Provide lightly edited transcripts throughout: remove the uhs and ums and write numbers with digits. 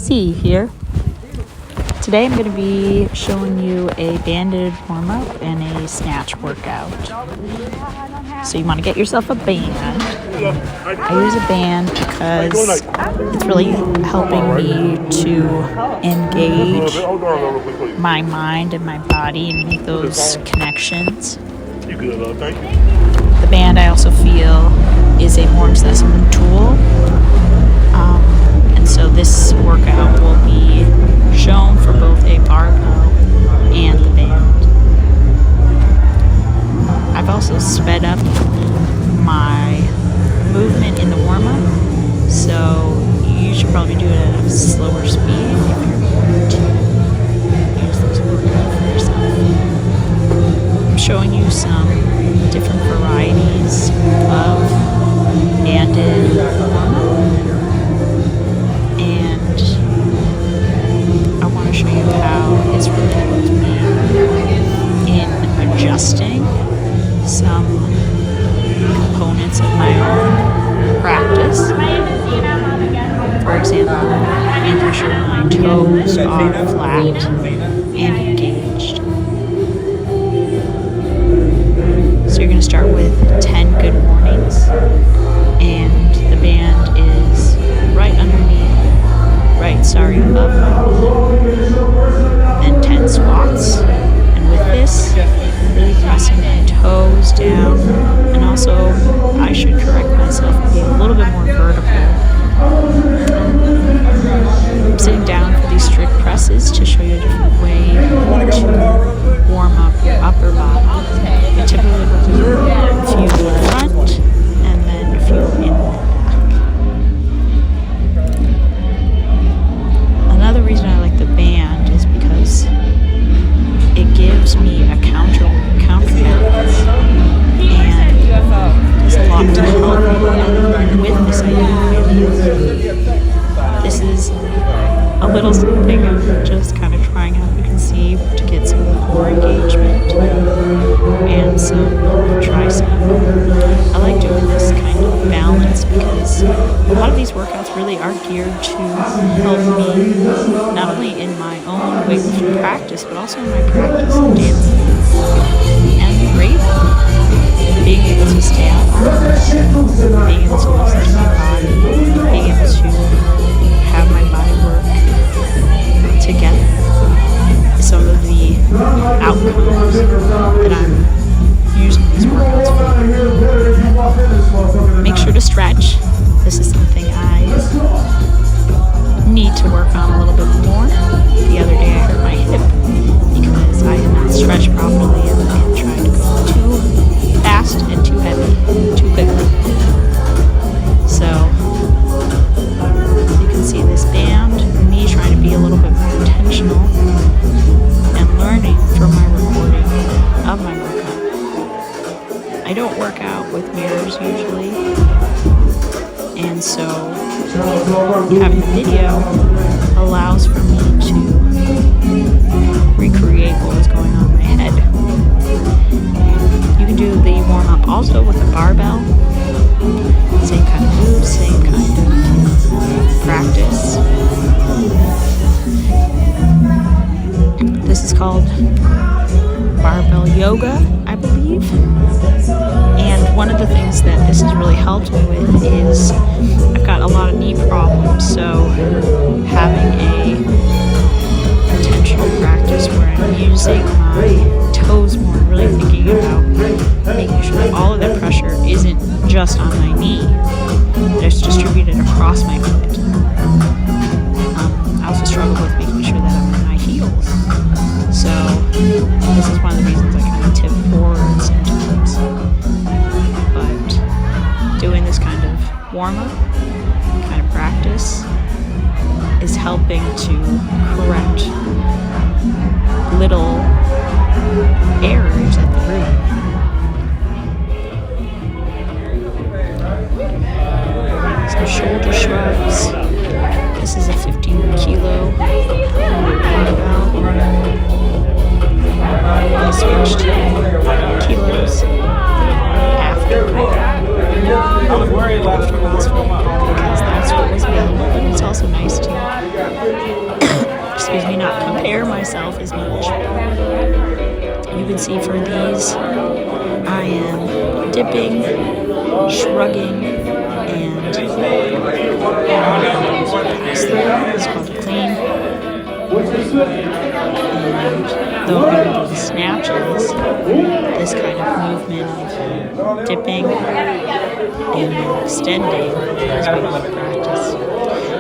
C here. Today I'm going to be showing you a banded warm-up and a snatch workout. So you want to get yourself a band. I use a band because it's really helping me to engage my mind and my body and make those connections. The band, I also feel, is a more accessible tool. And so this workout will be shown for both a barbell and the band. I've also sped up my movement in the warm-up, so you should probably do it at a slower speed if you're going to use this workout for yourself. I'm showing you some different varieties of banded warm-up, and I want to show you how it's really helped me in adjusting some components of my own practice. For example, making sure my toes are flat and engaged. So you're going to start with 10 good mornings, and the band is above my knee. Then 10 squats, and with this, really pressing my toes down, and also I should correct myself and be a little bit more vertical. I'm sitting down for these strict presses to show you a different way to warm up your upper body. I typically will do a few in the front and then a few in the back. Another reason I like the band is because it gives me a counterbalance, and there's a lot to help with this idea. This is a little something I'm just kind of trying out, you can see, to get some core engagement and some tricep. I like doing this kind of balance because a lot of these workouts really are geared to help me not only in my own weightlifting practice but also in my practice of dancing and raving. Being able to stay out, being able to listen to my body, being able to have my body work together is some of the outcomes that I'm using these workouts for. Make sure to stretch. This is something I need to work on a little bit more. The other day I hurt my hip because I had not stretched properly and I had tried to go too fast and too heavy, too quickly. So you can see this band, me trying to be a little bit more intentional and learning from my recording of my workout. I don't work out with mirrors usually, and so having the video allows for me to recreate what was going on in my head. You can do the warm-up also with a barbell. Same kind of moves, same kind of practice. This is called barbell yoga, I believe. And one of the things that this has really helped me with is I've got a lot of knee problems, so having a intentional practice where I'm using my toes more, really thinking about making sure that all of that pressure isn't just on my knee, that it's distributed across my foot. I also struggle with making sure that I'm in my heels. So this is one of the reasons I kind of tip forward sometimes. But doing this kind of warm-up, kind of practice, is helping to correct little errors at the root. Some shoulder shrugs. This is a 15 kilo barbell. I switched kilos after CrossFit because that's what was available, but it's also nice to compare myself as much. You can see for these, I am dipping, shrugging, and pass through. It's called a clean. And though I'm doing the snatches, this kind of movement of dipping and then extending is what I practice.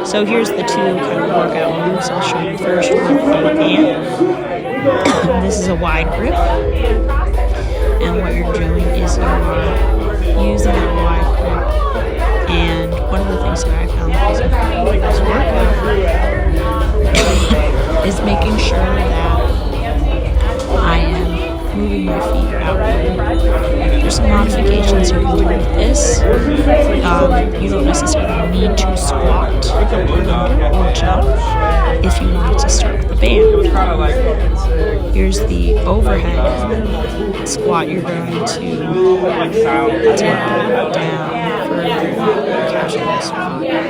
So here's the two kind of workout moves. I'll show you first with the band. This is a wide grip, and what you're doing is you're using that wide grip. And one of the things that I found that was important with this workout is making sure that I am moving my feet outward. There's some modifications you can do with this. You don't necessarily need to squat or jump if you want to start with the band. Here's the overhead squat. You're going to tap down for the casual squat. You're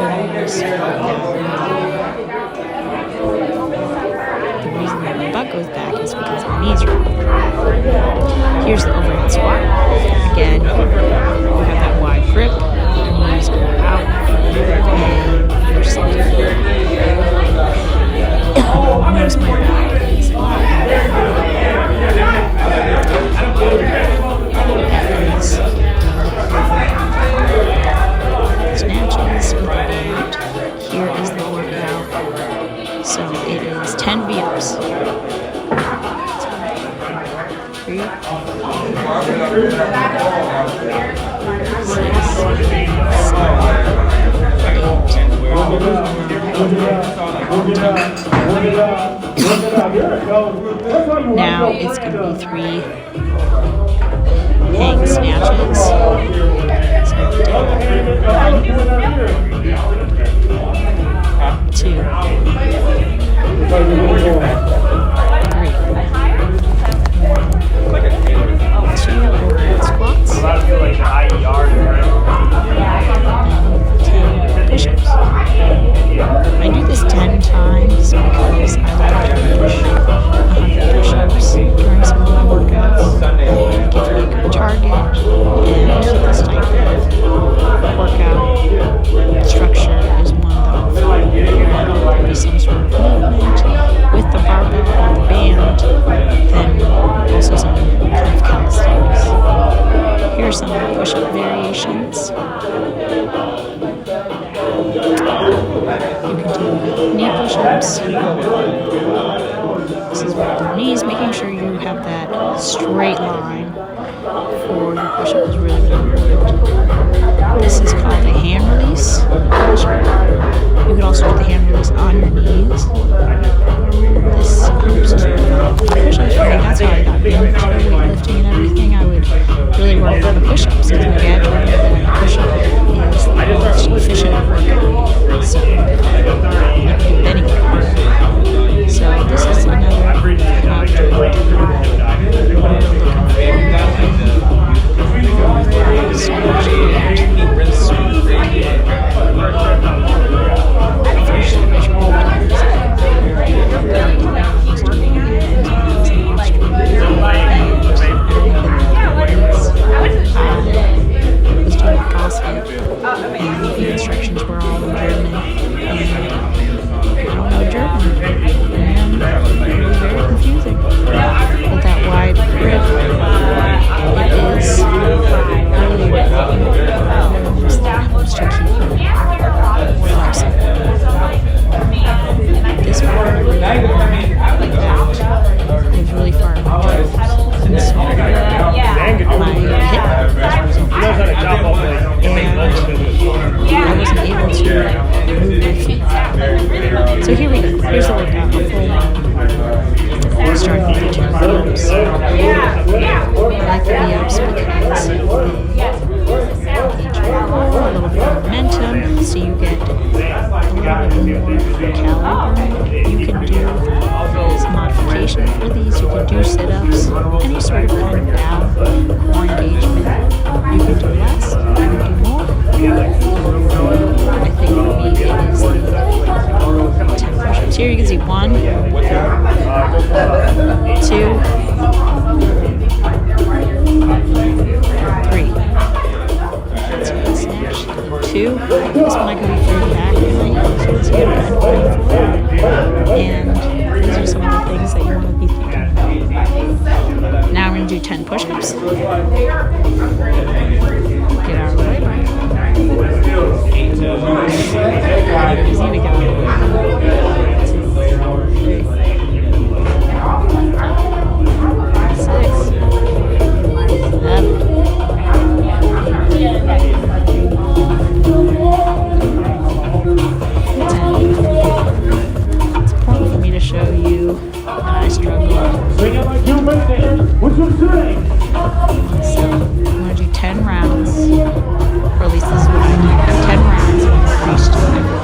going to squat down. The reason that my butt goes back is because my knees are up. Here's the overhead squat. Again, you have that wide grip, your knees go out, and you're sitting. Notice my back is flat. Snatches with the band. Here is the workout. So it is 10 V-ups. 3, 6, 7, 8. Now it's going to be 3 hang snatches. So 1, 2, 3. 2 overhead squats. And 10 push-ups. I do this 10 times because I like to push 100 push-ups during some of my workouts. Give me a good target, and this type of workout structure is one that I'll follow. There be some sort of movement with the barbell or the band, then also some kind of calisthenics. Here are some of the push-up variations. You can do knee push-ups. This is with the knees, making sure you have that straight line for your push-up is really, really important. This is called a hand release push-up. You can also do the hand release on your knees. This helps to push-ups for me. That's how I got into weightlifting and everything. I would really work on the push-ups, because my dad told me that push-up is the most efficient workout. So I can do anything. So this is another So here we go. Here's the workout. We'll start with the 2 V-ups. I like the V-ups because they generate a little bit of momentum, so you get a little bit more calorie. You can do some modification for these. You can do sit-ups, any sort of kind of down core engagement. You can do less, you can do more. I think for me it is the 10 2. This one I can be pretty accurate, so it's good at 44. And these are some of the things that you want to be thinking about. Now I'm going to do 10 push-ups. Get out of the way. Easy to get out of the way. 2, 4, 3, 6, 7. It's important for me to show you that I struggle. So I'm going to do 10 rounds, or at least this is what I do. I have 10 rounds and I'm reached to my goal.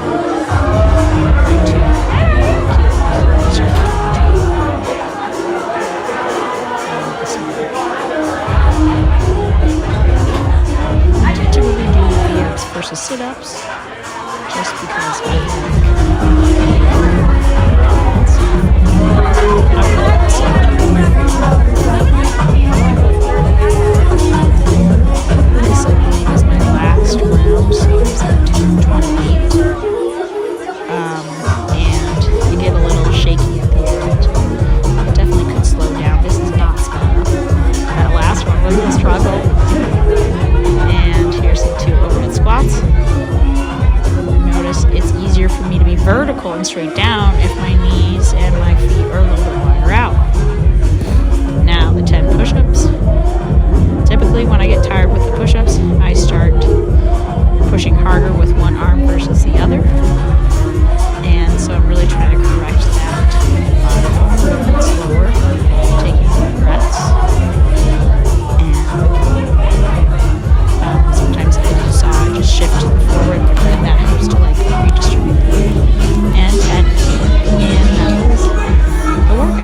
I tend to really do V-ups versus sit-ups, just because I this, I believe, is my last round, so it's at 2:28. And you get a little shaky at the end. You definitely could slow down. This is not sped up. That last one was a struggle. And here's some 2 overhead squats. Notice it's easier for me to be vertical and straight down if my knees and my feet are a little